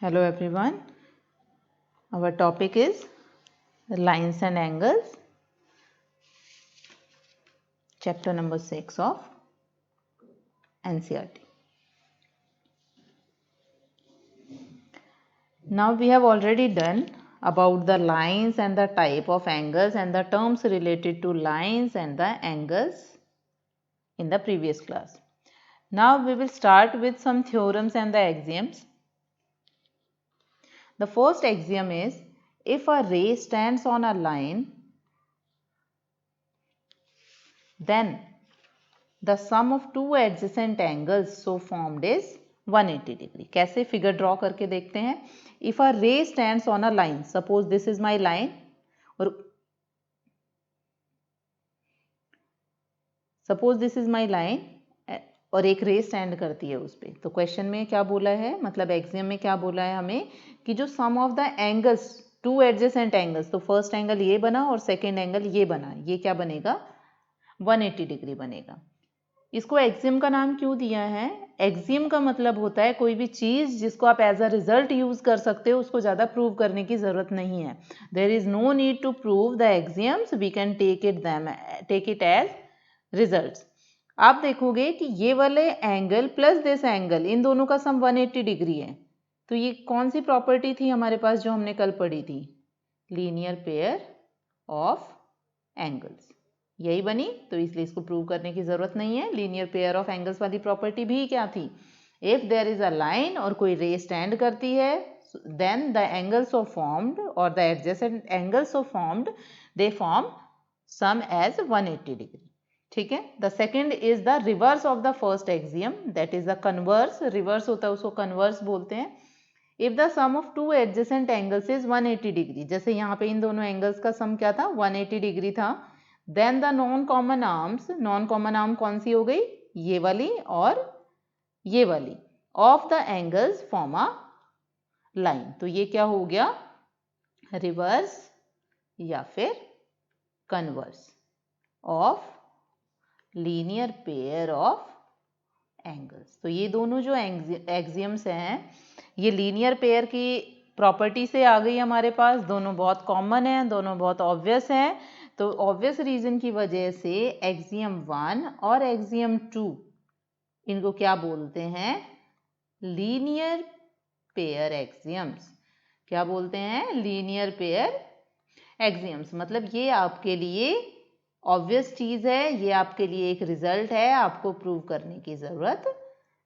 Hello everyone. Our topic is lines and angles, chapter number 6 of NCERT. Now we have already done about the lines and the type of angles and the terms related to lines and the angles in the previous class. Now we will start with some theorems and the axioms. The first axiom is, if a ray stands on a line, then the sum of two adjacent angles so formed is 180 degree. कैसे figure draw करके देखते हैं. If a ray stands on a line, suppose this is my line, और suppose this is my line और एक रे stand करती है उस पर. तो क्वेश्चन में क्या बोला है, मतलब एग्जाम में क्या बोला है हमें कि जो sum of the angles, two adjacent angles, तो फर्स्ट एंगल ये बना और सेकेंड एंगल ये बना, ये क्या बनेगा, 180 डिग्री बनेगा. इसको एक्सियम का नाम क्यों दिया है? एक्सियम का मतलब होता है कोई भी चीज जिसको आप एज अ रिजल्ट यूज कर सकते हो, उसको ज्यादा प्रूव करने की जरूरत नहीं है. There is no need to prove the axioms, we can take it as results. आप देखोगे कि ये वाले एंगल प्लस दिस एंगल, इन दोनों का सम 180 डिग्री है. तो ये कौन सी प्रॉपर्टी थी हमारे पास जो हमने कल पढ़ी थी? लीनियर पेयर ऑफ एंगल्स, यही बनी. तो इसलिए इसको प्रूव करने की जरूरत नहीं है. लीनियर पेयर ऑफ एंगल्स वाली प्रॉपर्टी भी क्या थी? If there is a line और कोई रे स्टैंड करती है, then the angles of formed और the adjacent angles of formed, they form sum as 180 degree. ठीक है. The second is the reverse of the first axiom, that is the converse. Reverse होता है उसको converse बोलते हैं. If the sum of two adjacent angles is 180 degree, जैसे यहाँ पे इन दोनों एंगल्स का सम क्या था, 180 डिग्री था. Then the non common arms, non common arm कौन सी हो गई, ये वाली और ये वाली, of the angles form a line. तो ये क्या हो गया, रिवर्स या फिर converse of linear pair of angles. तो ये दोनों जो एक्सियम्स हैं, ये लीनियर पेयर की प्रॉपर्टी से आ गई हमारे पास. दोनों बहुत कॉमन हैं, दोनों बहुत ऑब्वियस हैं. तो ऑब्वियस रीजन की वजह से एक्सियम 1 और एक्सियम 2, इनको क्या बोलते हैं, लीनियर पेयर एक्सियम्स. क्या बोलते हैं? Linear pair axioms. मतलब ये आपके लिए ऑब्वियस चीज है, ये आपके लिए एक रिजल्ट है, आपको प्रूव करने की जरूरत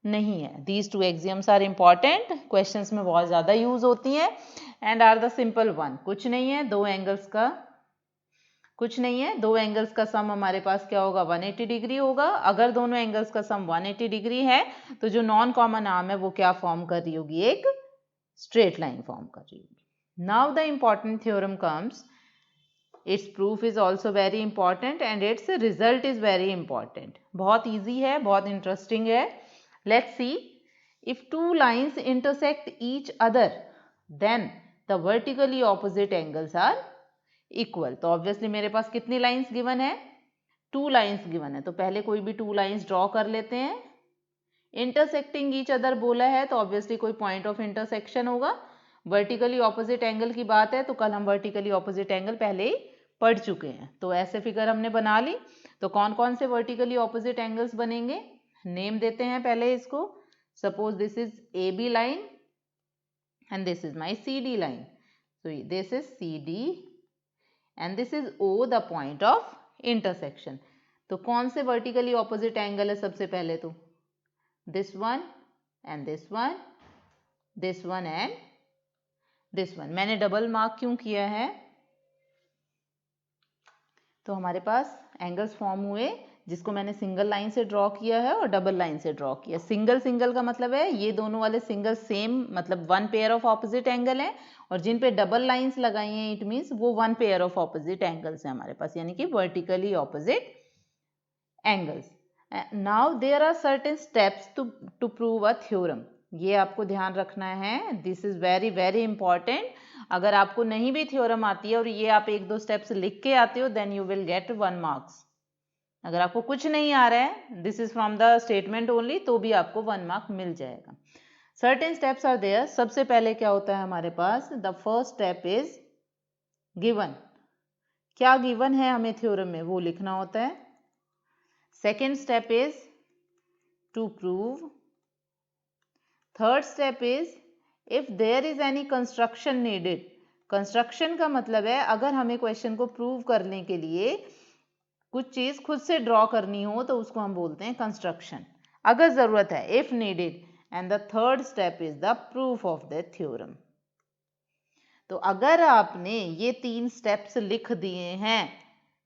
नहीं है. These two axioms are important, questions में बहुत ज्यादा यूज होती हैं, and are the simple one. कुछ नहीं है, दो एंगल्स का सम हमारे पास क्या होगा, 180 डिग्री होगा. अगर दोनों एंगल्स का सम 180 डिग्री है, तो जो नॉन कॉमन आर्म है वो क्या फॉर्म कर रही होगी, एक स्ट्रेट लाइन फॉर्म कर रही होगी. Now the important theorem comes. Its proof is also very important and its result is very important. बहुत ईजी है, बहुत इंटरेस्टिंग है. Let's see. If two lines intersect each other, then the vertically opposite angles are equal. तो obviously मेरे पास कितनी lines given है, 2 lines given है. तो पहले कोई भी 2 लाइन्स ड्रॉ कर लेते हैं. इंटरसेक्टिंग ईच अदर बोला है, तो ऑब्वियसली कोई पॉइंट ऑफ इंटरसेक्शन होगा. वर्टिकली ऑपोजिट एंगल की बात है, तो कल हम वर्टिकली ऑपोजिट एंगल पहले ही पढ़ चुके हैं. तो ऐसे फिगर हमने बना ली. तो कौन कौन से वर्टिकली ऑपोजिट एंगल्स बनेंगे, नेम देते हैं पहले इसको. Suppose this is A B line and this is my C D line. so this is CD and this is O, the point of intersection. तो कौन से वर्टिकली ऑपोजिट एंगल है सबसे पहले, तो this one and this one, this one and this one. मैंने double mark क्यों किया है, तो हमारे पास एंगल्स फॉर्म हुए जिसको मैंने सिंगल लाइन से ड्रॉ किया है और डबल लाइन से ड्रॉ किया. सिंगल सिंगल का मतलब है ये दोनों वाले सिंगल सेम, मतलब one pair of opposite angle है, और जिन पे डबल लाइंस लगाई हैं इट मींस वो one pair of opposite angles है हमारे पास, यानी कि vertically opposite angles. Now there are certain steps to prove a theorem. ये आपको ध्यान रखना है, this is very very important. अगर आपको नहीं भी थ्योरम आती है और ये आप 1-2 स्टेप्स लिख के आते हो, then you will get 1 marks. अगर आपको कुछ नहीं आ रहा है, this is from the statement only, तो भी आपको 1 मार्क मिल जाएगा. Certain steps are there. सबसे पहले क्या होता है हमारे पास, the first step is given. क्या गिवन है हमें थ्योरम में वो लिखना होता है। Second step is to prove. Third step is if there is any construction needed. Construction का मतलब है अगर हमें क्वेश्चन को प्रूव करने के लिए कुछ चीज खुद से ड्रॉ करनी हो तो उसको हम बोलते हैं कंस्ट्रक्शन, अगर जरूरत है, if needed. And the third step is the proof of the theorem. तो अगर आपने ये 3 स्टेप्स लिख दिए हैं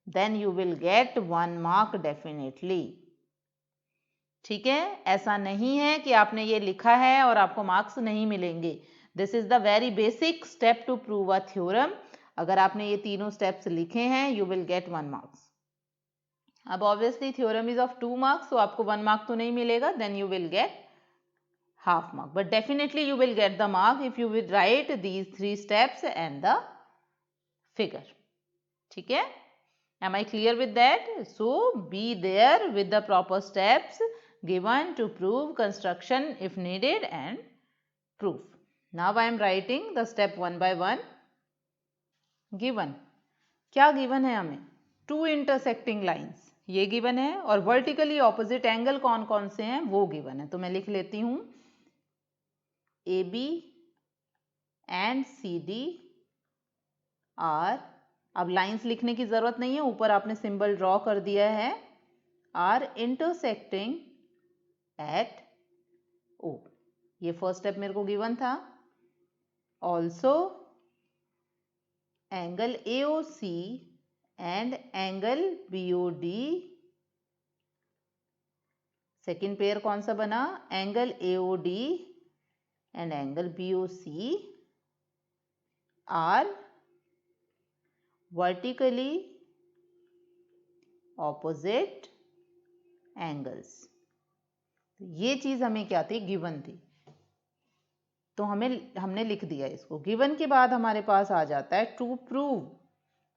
then you will get 1 mark definitely. ठीक है, ऐसा नहीं है कि आपने ये लिखा है और आपको मार्क्स नहीं मिलेंगे। This is the very basic step to prove a theorem. अगर आपने ये तीनों स्टेप्स लिखे हैं यू विल गेट 1 मार्क्स। अब obviously theorem is of 2 marks, तो आपको 1 मार्क तो नहीं मिलेगा, then you will get half mark, but definitely you will get the mark if you will write these 3 steps and the figure. ठीक है, am I clear with that? So be there with the proper steps given to prove construction if needed and proof. Now I am writing the step one by one. Given, क्या given है हमें, 2 intersecting lines ये given है, और vertically opposite angle कौन कौन से हैं वो given है। तो मैं लिख लेती हूँ AB and CD आर, अब लाइंस लिखने की जरूरत नहीं है, ऊपर आपने सिंबल ड्रॉ कर दिया है, आर इंटरसेक्टिंग एट ओ। ये फर्स्ट स्टेप मेरे को गिवन था। Also angle AOC and angle BOD, second pair कौन सा बना, angle AOD and angle BOC are vertically opposite angles। ये चीज हमें क्या थी, गिवन थी, तो हमने लिख दिया इसको। गिवन के बाद हमारे पास आ जाता है टू प्रूव।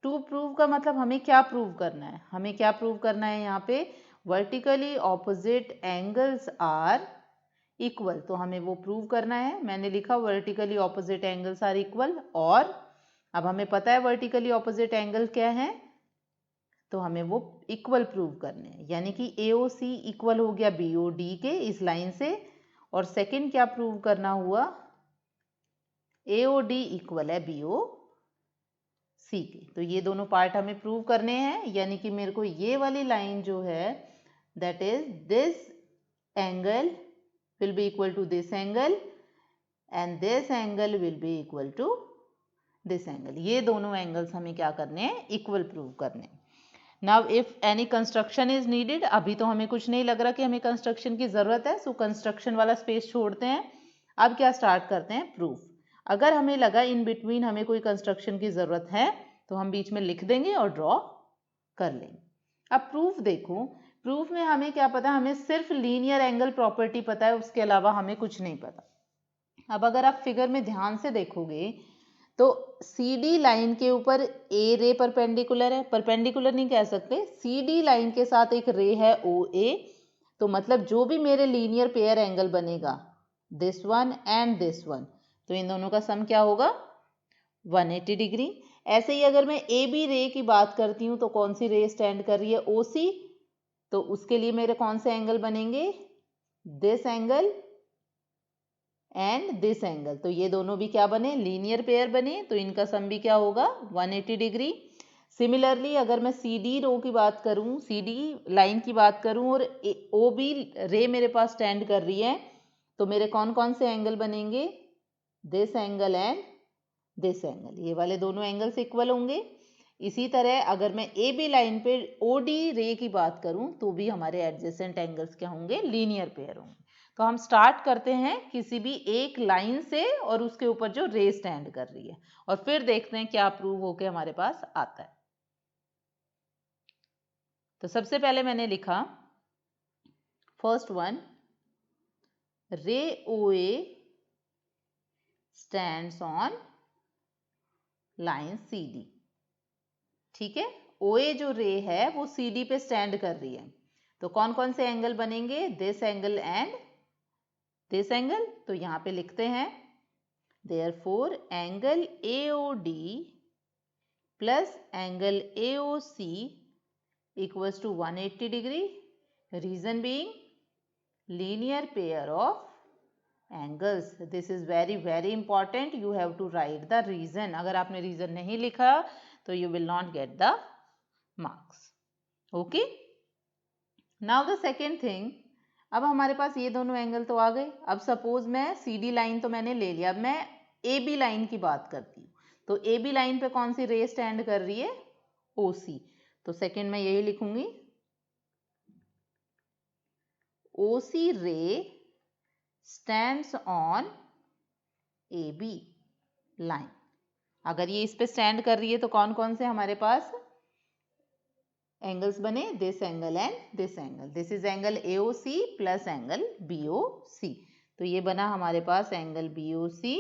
टू प्रूव का मतलब हमें क्या प्रूव करना है, हमें क्या प्रूव करना है यहाँ पे, vertically opposite angles are equal, तो हमें वो प्रूव करना है। मैंने लिखा vertically opposite angles are equal, और अब हमें पता है वर्टिकली ऑपोजिट एंगल क्या है, तो हमें वो इक्वल प्रूव करने हैं, यानी कि AOC इक्वल हो गया BOD के इस लाइन से, और सेकंड क्या प्रूव करना हुआ, AOD इक्वल है BOC के। तो ये दोनों पार्ट हमें प्रूव करने हैं, यानी कि मेरे को ये वाली लाइन जो है that is this angle will be equal to this angle and this angle will be equal to this angle. ये दोनों एंगल्स हमें क्या करने हैं, इक्वल प्रूव करने हैं। Now if any construction is needed, अभी तो हमें कुछ नहीं लग रहा कि हमें कंस्ट्रक्शन की जरूरत है, सो कंस्ट्रक्शन वाला स्पेस छोड़ते हैं। अब क्या स्टार्ट करते हैं, प्रूफ। अगर हमें लगा इन बिटवीन हमें कोई कंस्ट्रक्शन की जरूरत है तो हम बीच में लिख देंगे और ड्रॉ कर लेंगे। अब प्रूफ देखो, प्रूफ में हमें क्या पता, हमें सिर्फ लीनियर एंगल प्रॉपर्टी पता है, उसके अलावा हमें कुछ नहीं पता। अब अगर आप फिगर में ध्यान से देखोगे तो CD लाइन के ऊपर A रे परपेंडिकुलर है, परपेंडिकुलर नहीं कह सकते, CD लाइन के साथ एक रे है OA, तो मतलब जो भी मेरे लीनियर पेयर एंगल बनेगा this one and this one, तो इन दोनों का सम क्या होगा 180 डिग्री। ऐसे ही अगर मैं AB रे की बात करती हूँ तो कौन सी रे स्टैंड कर रही है, OC, तो उसके लिए मेरे कौन से एंगल बनेंगे, this angle and this angle, तो ये दोनों भी क्या बने, लीनियर पेयर बने, तो इनका सम भी क्या होगा 180 डिग्री। सिमिलरली अगर मैं CD रो की बात करूं, CD लाइन की बात करूं और OB रे मेरे पास स्टैंड कर रही है, तो मेरे कौन कौन से एंगल बनेंगे, this angle and this angle, ये वाले दोनों एंगल्स इक्वल होंगे। इसी तरह अगर मैं AB लाइन पे OD रे की बात करूं तो भी हमारे एडजेसेंट एंगल्स क्या होंगे, लीनियर पेयर होंगे। तो हम स्टार्ट करते हैं किसी भी एक लाइन से और उसके ऊपर जो रे स्टैंड कर रही है, और फिर देखते हैं क्या प्रूव होके हमारे पास आता है। तो सबसे पहले मैंने लिखा फर्स्ट वन, रे OA stands on line CD। ठीक है, OA जो रे है वो CD पे स्टैंड कर रही है, तो कौन कौन से एंगल बनेंगे, this angle and this angle, तो यहाँ पे लिखते हैं therefore angle AOD plus angle AOC equals to 180 degree. Reason being linear pair of angles. This is very important. You have to write the reason. अगर आपने reason नहीं लिखा तो you will not get the marks. Okay. Now the second thing, अब हमारे पास ये दोनों angle तो आ गए. अब सपोज मैं CD लाइन तो मैंने ले लिया, अब मैं AB लाइन की बात करती हूँ. तो AB लाइन पे कौन सी रे स्टैंड कर रही है? OC. तो सेकेंड में यही लिखूंगी, OC ray stands on AB line. अगर ये इस पे स्टैंड कर रही है तो कौन कौन से हमारे पास एंगल्स बने? This angle and this angle. This is angle AOC plus angle BOC. तो ये बना हमारे पास angle BOC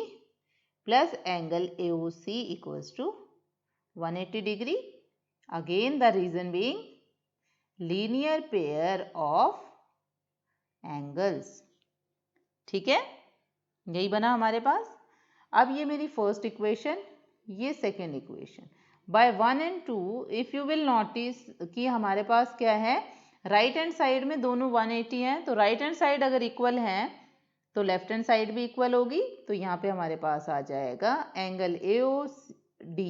plus angle AOC equals to 180 degree. Again the reason being linear pair of angles. ठीक है, यही बना हमारे पास. अब ये मेरी फर्स्ट इक्वेशन, ये second equation. By 1 and 2 if you will notice कि हमारे पास क्या है, राइट हैंड साइड में दोनों 180 हैं. तो राइट हैंड साइड अगर इक्वल है तो लेफ्ट हैंड साइड भी इक्वल होगी. तो यहाँ पे हमारे पास आ जाएगा angle AOD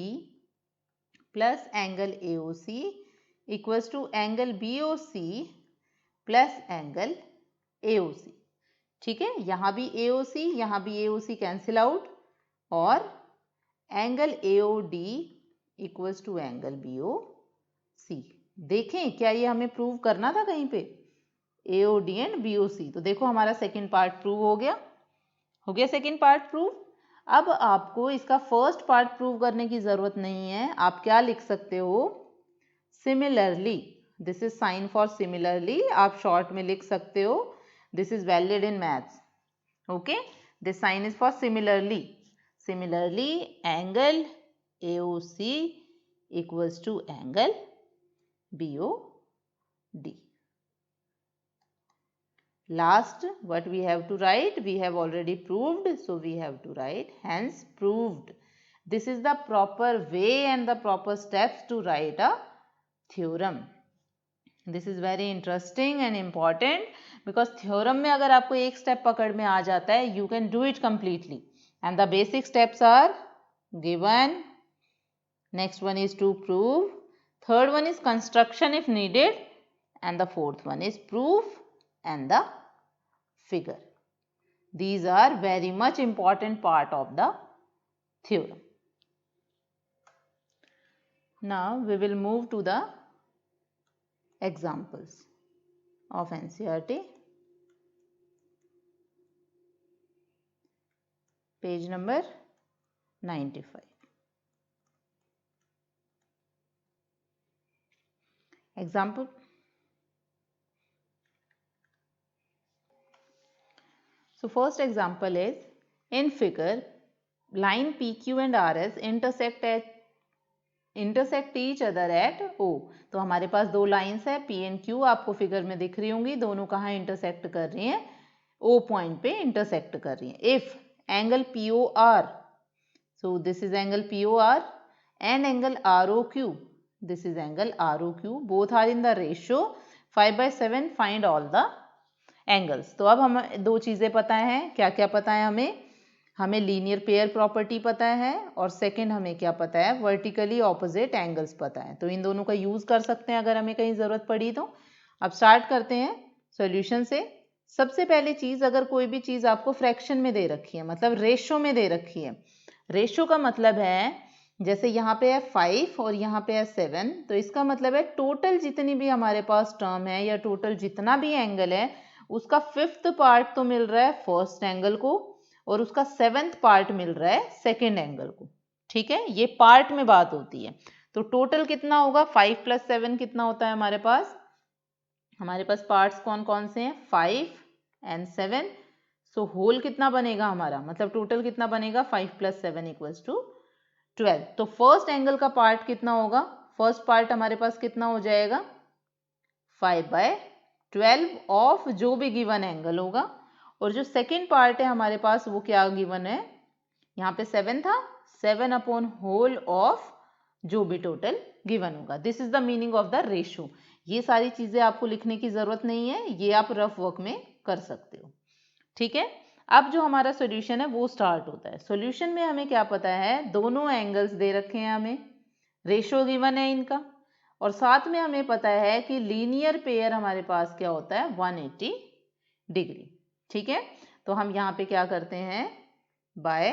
plus angle AOC equals to angle BOC plus angle AOC. ठीक है, यहाँ भी AOC, यहाँ भी AOC कैंसिल आउट और angle AOD equals to angle BOC. देखें क्या ये हमें प्रूव करना था कहीं पे, AOD एंड BOC. तो देखो हमारा सेकेंड पार्ट प्रूव हो गया सेकेंड पार्ट प्रूव. अब आपको इसका फर्स्ट पार्ट प्रूव करने की जरूरत नहीं है. आप क्या लिख सकते हो? Similarly. This is sine for similarly. आप शॉर्ट में लिख सकते हो. This is valid in maths. Okay, this sign is for similarly. Similarly, angle AOC equals to angle BOD. Last, what we have to write? We have already proved, so we have to write hence proved. This is the proper way and the proper steps to write a theorem. This is very interesting and important because theorem में अगर आपको एक step पकड़ में आ जाता है you can do it completely. And the basic steps are given. Next one is to prove. Third one is construction if needed. And the fourth one is proof and the figure. These are very much important part of the theorem. Now we will move to the examples of NCERT. Page number 95. Example. So first example is in figure line PQ and RS intersect each other at O. तो हमारे पास दो lines है P and Q, आपको figure में दिख रही होंगी. दोनों कहाँ इंटरसेक्ट कर रही हैं? O पॉइंट पे इंटरसेक्ट कर रही हैं. If angle POR, so this is angle POR and angle ROQ, this is angle ROQ, both are in the ratio 5/7. find all the angles. तो अब हमें दो चीजें पता हैं. क्या क्या पता है हमें? हमें लीनियर पेयर प्रॉपर्टी पता है और सेकंड हमें क्या पता है? वर्टिकली ऑपोजिट एंगल्स पता है. तो इन दोनों का यूज कर सकते हैं अगर हमें कहीं जरूरत पड़ी तो. अब स्टार्ट करते हैं सॉल्यूशन से. सबसे पहली चीज, अगर कोई भी चीज आपको फ्रैक्शन में दे रखी है, मतलब रेशो में दे रखी है. रेशो का मतलब है जैसे यहाँ पे है 5 और यहाँ पे है 7, तो इसका मतलब है टोटल जितनी भी हमारे पास टर्म है या टोटल जितना भी एंगल है उसका 5th पार्ट तो मिल रहा है फर्स्ट एंगल को और उसका 7th पार्ट मिल रहा है सेकेंड एंगल को. ठीक है, ये पार्ट में बात होती है. तो टोटल कितना होगा? 5 + 7 कितना होता है हमारे पास? हमारे पास पार्ट्स कौन कौन से हैं? 5 and 7. सो होल कितना बनेगा हमारा? मतलब टोटल कितना बनेगा? 5 + 7 = 12. तो फर्स्ट एंगल का पार्ट कितना होगा? फर्स्ट पार्ट हमारे पास कितना हो जाएगा? 5/12 ऑफ जो भी गिवन एंगल होगा. और जो सेकेंड पार्ट है हमारे पास वो क्या गिवन है, यहाँ पे 7 था, 7 अपॉन होल ऑफ जो भी टोटल गिवन होगा। This is the meaning of the ratio. ये सारी चीजें आपको लिखने की जरूरत नहीं है, ये आप रफ वर्क में कर सकते हो। ठीक है, अब जो हमारा सॉल्यूशन है वो स्टार्ट होता है। सॉल्यूशन में हमें क्या पता है, दोनों एंगल्स दे रखे हैं, हमें रेशो गिवन है इनका, और साथ में हमें पता है कि लीनियर पेयर हमारे पास क्या होता है 180 डिग्री। ठीक है, तो हम यहाँ पे क्या करते हैं, बाय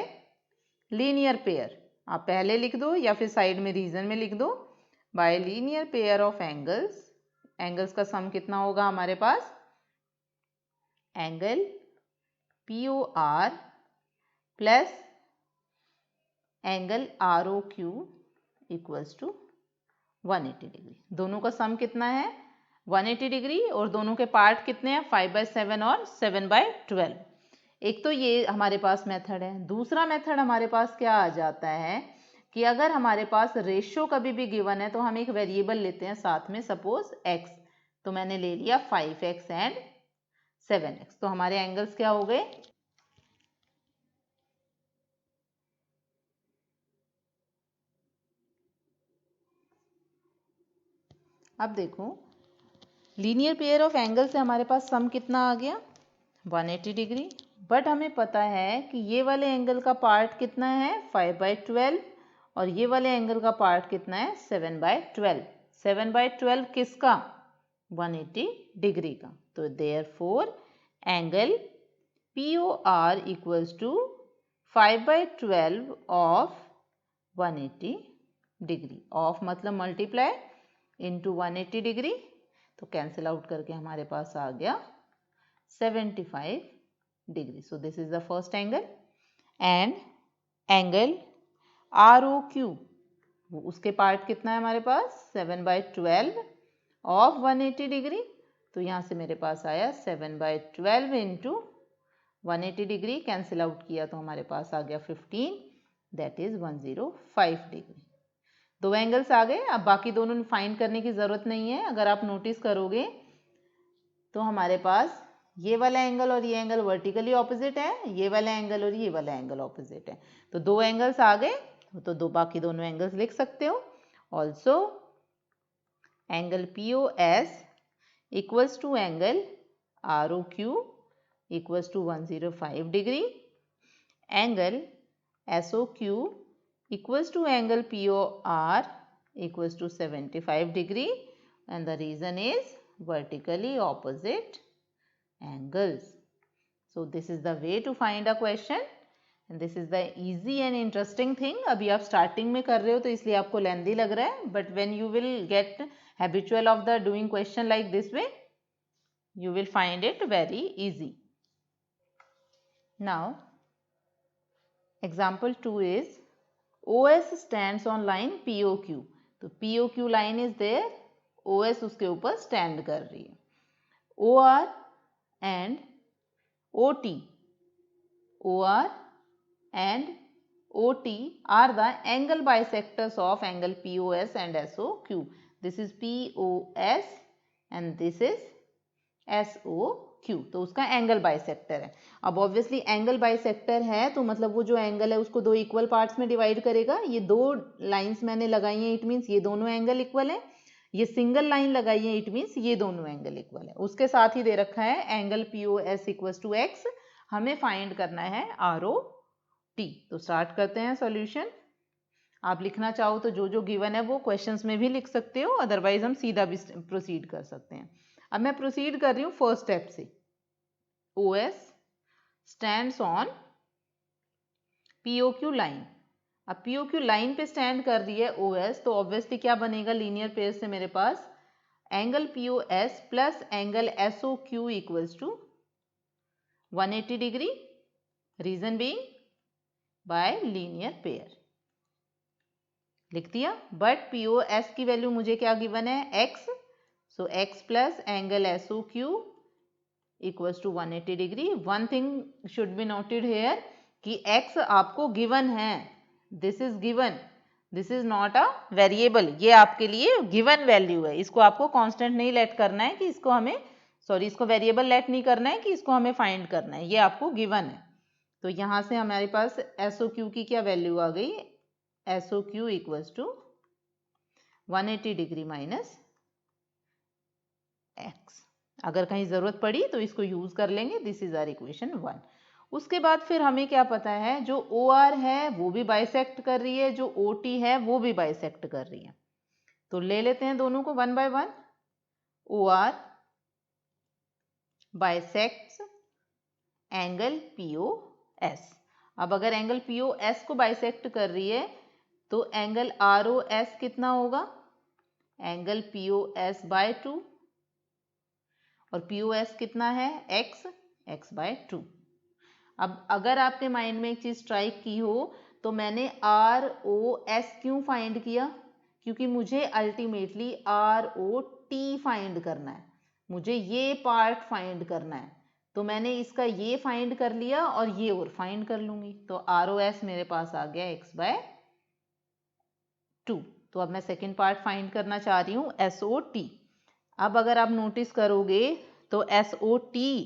लीनियर पेयर, आप पहले लिख दो या फिर साइड में रीजन में लिख दो, by linear pair of angles, angles का सम कितना होगा हमारे पास, angle POR plus angle ROQ equals to 180 degree. दोनों का सम कितना है 180 डिग्री, और दोनों के पार्ट कितने हैं 5/7 और 7/12। एक तो ये हमारे पास मेथड है। दूसरा मेथड हमारे पास क्या आ जाता है कि अगर हमारे पास रेशो कभी भी गिवन है तो हम एक वेरिएबल लेते हैं साथ में, सपोज x, तो मैंने ले लिया 5x एंड 7x, तो हमारे एंगल्स क्या हो गए, अब देखो लीनियर पेयर ऑफ एंगल से हमारे पास सम कितना आ गया 180 डिग्री, बट हमें पता है कि ये वाले एंगल का पार्ट कितना है 5/12 और ये वाले एंगल का पार्ट कितना है 7/12। 7/12 किसका 180 डिग्री का, तो therefore angle POR equals to 5/12 of 180 degree. Of मतलब मल्टीप्लाई इंटू 180 डिग्री, तो कैंसिल आउट करके हमारे पास आ गया 75 degree. So this is the first angle, and angle ROQ, उसके पार्ट कितना है हमारे पास 7/12 ऑफ 180 डिग्री, तो यहाँ से मेरे पास आया 7/12 इंटू 180 डिग्री, कैंसिल आउट किया तो हमारे पास आ गया 15, दैट इज 105 डिग्री। दो एंगल्स आ गए, अब बाकी दोनों फाइंड करने की ज़रूरत नहीं है। अगर आप नोटिस करोगे तो हमारे पास ये वाला एंगल और ये एंगल वर्टिकली ऑपोजिट है, ये वाला एंगल और ये वाला एंगल ऑपोजिट है, तो दो एंगल्स आ गए, तो बाकी दोनों एंगल्स लिख सकते हो। Also angle POS equals to angle ROQ equals to 105 degree, angle SOQ equals to angle POR equals to 75 degree, and the reason is vertically opposite angles. So this is the way to find a question, and this is the easy and interesting thing. अभी आप starting में कर रहे हो तो इसलिए आपको lengthy लग रहा है, but when you will get habitual of the doing question like this way, you will find it very easy. Now example 2 is OS stands on line POQ, तो POQ line is there, OS उसके ऊपर stand कर रही है। OR and OT are the angle bisectors of angle POS and SOQ. This is POS and this is SOQ, तो उसका angle bisector है। अब ऑब्वियसली एंगल बाइसेक्टर है तो मतलब वो जो एंगल है उसको दो इक्वल पार्ट्स में डिवाइड करेगा। ये दो लाइंस मैंने लगाई हैं, इट मीन्स ये दोनों एंगल इक्वल है। ये सिंगल लाइन लगाई है, इट मीन्स ये दोनों एंगल इक्वल है। उसके साथ ही दे रखा है angle POS equals to x, हमें फाइंड करना है ROT। तो स्टार्ट करते हैं सॉल्यूशन। आप लिखना चाहो तो जो जो गिवन है वो क्वेश्चंस में भी लिख सकते हो, अदरवाइज हम सीधा भी प्रोसीड कर सकते हैं। अब मैं प्रोसीड कर रही हूँ फर्स्ट स्टेप से। OS stands on POQ line. अब POQ लाइन पे स्टैंड कर रही है OS, तो ऑब्वियसली क्या बनेगा लीनियर पेयर से मेरे पास angle POS plus angle SOQ equals to 180 degree, reason being by linear pair. लिख दिया, बट POS की वैल्यू मुझे क्या गिवन है x, सो x plus angle SOQ equals to 180 degree. One thing should be noted here कि x आपको given है, this is given, this is not a variable, ये आपके लिए गिवन वैल्यू है। इसको आपको कांस्टेंट नहीं लेट करना है कि इसको हमें सॉरी इसको वेरिएबल लेट नहीं करना है कि इसको हमें फाइंड करना है, ये आपको गिवन है। तो यहाँ से हमारे पास SOQ की क्या वैल्यू आ गई, SOQ equals to 180 degree minus x। अगर कहीं ज़रूरत पड़ी तो इसको यूज़ कर लेंगे। This is our equation 1। उसके बाद फिर हमें क्या पता है, जो OR है वो भी बाइसेक्ट कर रही है, जो OT है वो भी बाइसेक्ट कर रही है। तो ले लेते हैं दोनों को one by one. OR bisects angle POS। अब अगर एंगल POS को बाइसेक्ट कर रही है तो एंगल ROS कितना होगा, एंगल POS बाय 2, और POS कितना है, x बाय 2। अब अगर आपके माइंड में एक चीज़ स्ट्राइक की हो तो मैंने ROS क्यों फाइंड किया, क्योंकि मुझे अल्टीमेटली ROT फाइंड करना है, मुझे ये पार्ट फाइंड करना है। तो मैंने इसका ये फाइंड कर लिया और ये और फाइंड कर लूँगी। तो ROS मेरे पास आ गया x बाय 2। तो अब मैं सेकेंड पार्ट फाइंड करना चाह रही हूँ SOT। अब अगर आप नोटिस करोगे तो SOT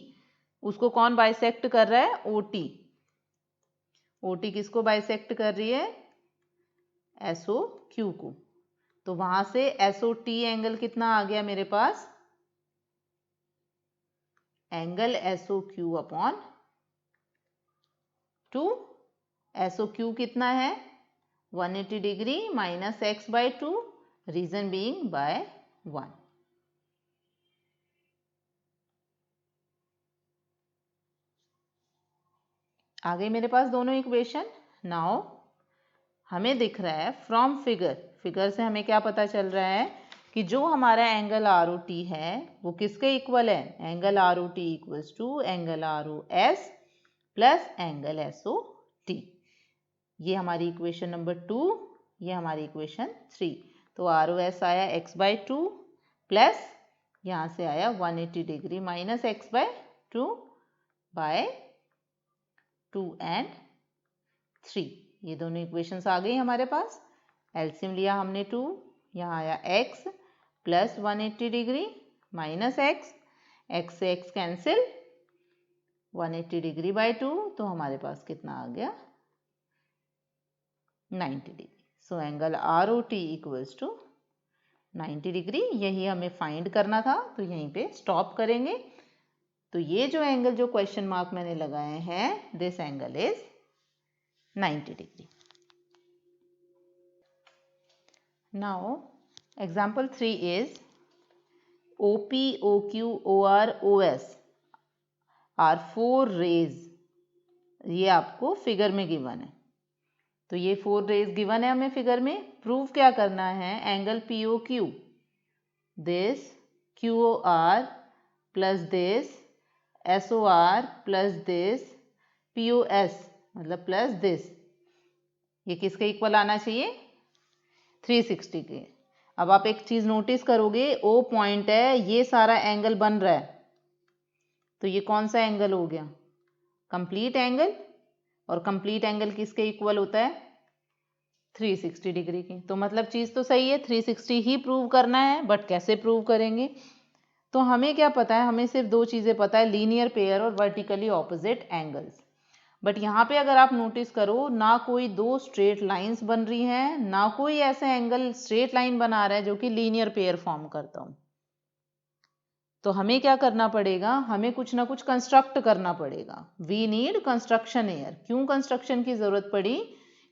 उसको कौन बाइसेक्ट कर रहा है, OT। OT किसको बाइसेक्ट कर रही है, SOQ को। तो वहां से SOT एंगल कितना आ गया मेरे पास, एंगल SOQ अपॉन 2। SOQ कितना है, 180 degree minus x by 2, reason being by 1। आ गई मेरे पास दोनों इक्वेशन। नाउ हमें दिख रहा है फ्रॉम फिगर से हमें क्या पता चल रहा है कि जो हमारा एंगल ROT है वो किसके इक्वल है, angle ROT equals to angle ROS plus angle SOT। ये हमारी इक्वेशन नंबर 2, ये हमारी इक्वेशन 3। तो ROS आया x बाय 2 प्लस यहाँ से आया 180 degree minus x by 2 by 2 and 3। ये दोनों इक्वेशंस आ गई हमारे पास। एलसीएम लिया हमने 2, यहाँ आया x plus 180 degree minus x से x कैंसिल, 180 डिग्री बाय 2, तो हमारे पास कितना आ गया, 90 degree. So angle ROT equals to 90 degree. यही हमें फाइंड करना था, तो यहीं पे स्टॉप करेंगे। तो ये जो एंगल, जो क्वेश्चन मार्क मैंने लगाए हैं, this angle is 90 degree. Now example 3 is OP, OQ, OR, OS are 4 rays। ये आपको फिगर में गिवन है। तो ये 4 रेज गिवन है हमें फिगर में। प्रूव क्या करना है, angle POQ, this QOR plus this SOR plus this POS मतलब प्लस दिस, ये किसके इक्वल आना चाहिए, 360 के। अब आप एक चीज़ नोटिस करोगे, O पॉइंट है, ये सारा एंगल बन रहा है, तो ये कौन सा एंगल हो गया, कंप्लीट एंगल। और कंप्लीट एंगल किसके इक्वल होता है, 360 डिग्री की। तो मतलब चीज़ तो सही है, 360 ही प्रूव करना है, बट कैसे प्रूव करेंगे। तो हमें क्या पता है, हमें सिर्फ 2 चीज़ें पता है, लीनियर पेयर और वर्टिकली ऑपोजिट एंगल्स। बट यहाँ पे अगर आप नोटिस करो, ना कोई 2 स्ट्रेट लाइंस बन रही हैं, ना कोई ऐसा एंगल स्ट्रेट लाइन बना रहा है जो कि लीनियर पेयर फॉर्म करता हो। तो हमें क्या करना पड़ेगा, हमें कुछ ना कुछ कंस्ट्रक्ट करना पड़ेगा। We need construction here. क्यों कंस्ट्रक्शन की जरूरत पड़ी,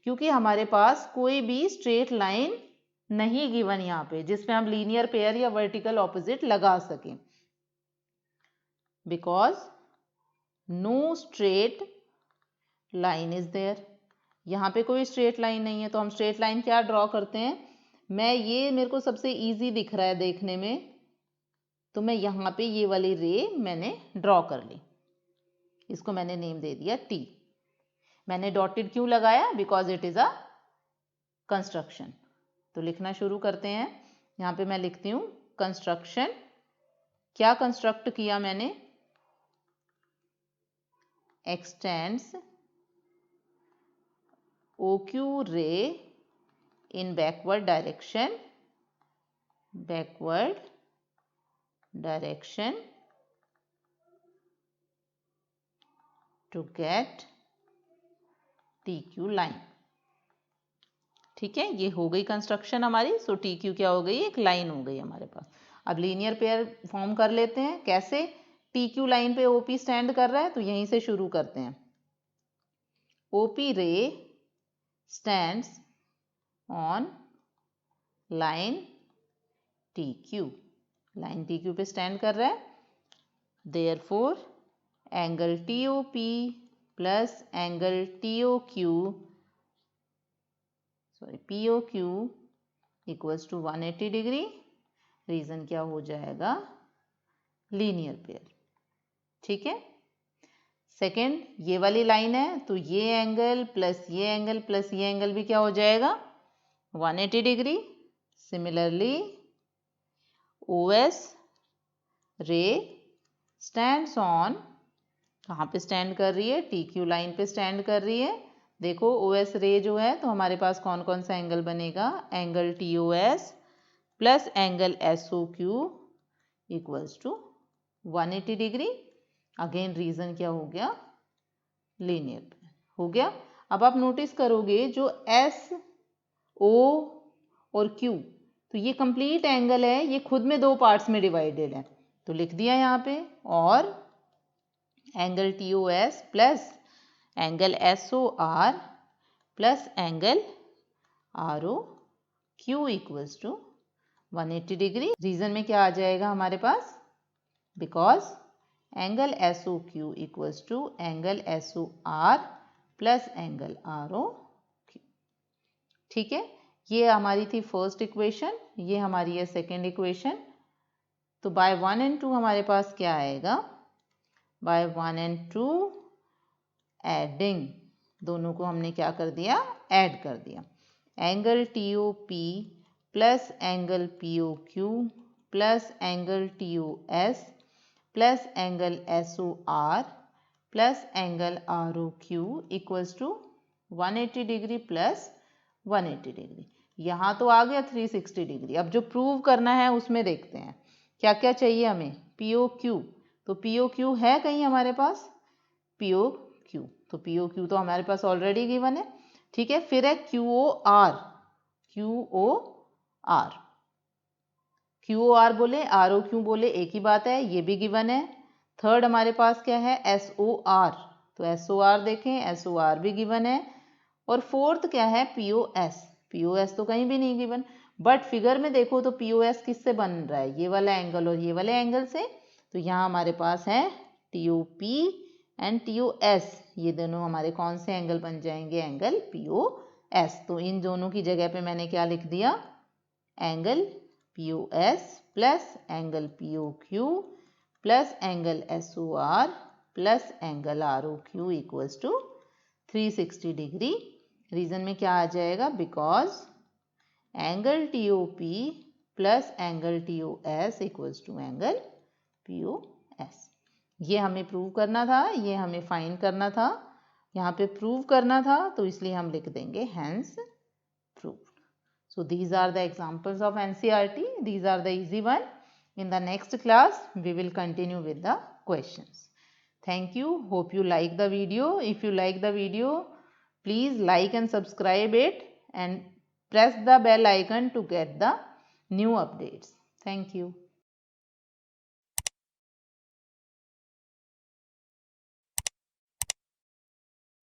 क्योंकि हमारे पास कोई भी स्ट्रेट लाइन नहीं गिवन यहाँ पे जिसमें हम लीनियर पेयर या वर्टिकल ऑपोजिट लगा सकें। Because no straight line is there. यहाँ पे कोई स्ट्रेट लाइन नहीं है, तो हम स्ट्रेट लाइन क्या ड्रॉ करते हैं, मैं ये मेरे को सबसे इजी दिख रहा है देखने में, तो मैं यहाँ पे ये वाली रे मैंने ड्रॉ कर ली, इसको मैंने नेम दे दिया T। मैंने डॉटेड क्यों लगाया, because it is a construction. तो लिखना शुरू करते हैं। यहाँ पे मैं लिखती हूँ कंस्ट्रक्शन। क्या कंस्ट्रक्ट किया मैंने, एक्सटेंड्स OQ रे इन backward direction to get TQ line. ठीक है, ये हो गई कंस्ट्रक्शन हमारी। सो TQ क्या हो गई, एक लाइन हो गई हमारे पास। अब लीनियर पेयर फॉर्म कर लेते हैं। कैसे, TQ लाइन पे OP स्टैंड कर रहा है तो यहीं से शुरू करते हैं। OP ray stands on line TQ, line TQ पे स्टैंड कर रहा है। Therefore angle TOP plus angle POQ equals to 180 degree. Reason क्या हो जाएगा, लीनियर पेयर। ठीक है, सेकेंड ये वाली लाइन है तो ये एंगल प्लस ये एंगल प्लस ये एंगल भी क्या हो जाएगा, 180 डिग्री। सिमिलरली OS रे स्टैंड्स ऑन, कहाँ पे स्टैंड कर रही है, TQ लाइन पे स्टैंड कर रही है। देखो OS रे जो है तो हमारे पास कौन कौन सा एंगल बनेगा, angle TOS plus angle SOQ equals to 180 degree. Again reason क्या हो गया, लीनियर हो गया। अब आप नोटिस करोगे जो SO और Q, तो ये कंप्लीट एंगल है, ये खुद में दो पार्ट्स में डिवाइडेड है तो लिख दिया यहाँ पे। और angle TOS plus angle SOR plus angle ROQ equals to 180 degree. Reason में क्या आ जाएगा हमारे पास, because angle SOQ equals to angle SOR plus angle ROQ। ठीक है, ये हमारी थी फर्स्ट इक्वेशन, ये हमारी है सेकेंड इक्वेशन। तो बाय 1 and 2 हमारे पास क्या आएगा, बाय 1 and 2 एडिंग, दोनों को हमने क्या कर दिया, ऐड कर दिया। Angle TOP plus angle POQ plus angle TOS plus angle SOR plus angle ROQ equals to 180 degree plus 180 degree. यहाँ तो आ गया 360 डिग्री। अब जो प्रूव करना है उसमें देखते हैं क्या क्या चाहिए हमें, POQ, तो POQ है कहीं हमारे पास, POQ, तो POQ तो हमारे पास ऑलरेडी गिवन है। ठीक है, फिर है QOR, QOR बोले ROQ बोले एक ही बात है, ये भी गिवन है। थर्ड हमारे पास क्या है, SOR, तो SOR देखें, SOR भी गिवन है। और फोर्थ क्या है, POS तो कहीं भी नहीं गिवन, बट फिगर में देखो तो POS किससे बन रहा है, ये वाला एंगल और ये वाले एंगल से। तो यहाँ हमारे पास है TOP एंड TOS, ये दोनों हमारे कौन से एंगल बन जाएंगे, एंगल POS। तो इन दोनों की जगह पे मैंने क्या लिख दिया, angle POS plus angle POQ plus angle SOR plus angle ROQ equals to 360 degree. Reason में क्या आ जाएगा, because angle TOP plus angle TOS equals to angle POS। ये हमें प्रूव करना था, ये हमें फाइंड करना था, यहाँ पे प्रूव करना था, तो इसलिए हम लिख देंगे hence proved. So these are the examples of NCERT. These are the easy one. In the next class, we will continue with the questions. Thank you. Hope you like the video. If you like the video, please like and subscribe it and press the bell icon to get the new updates. Thank you.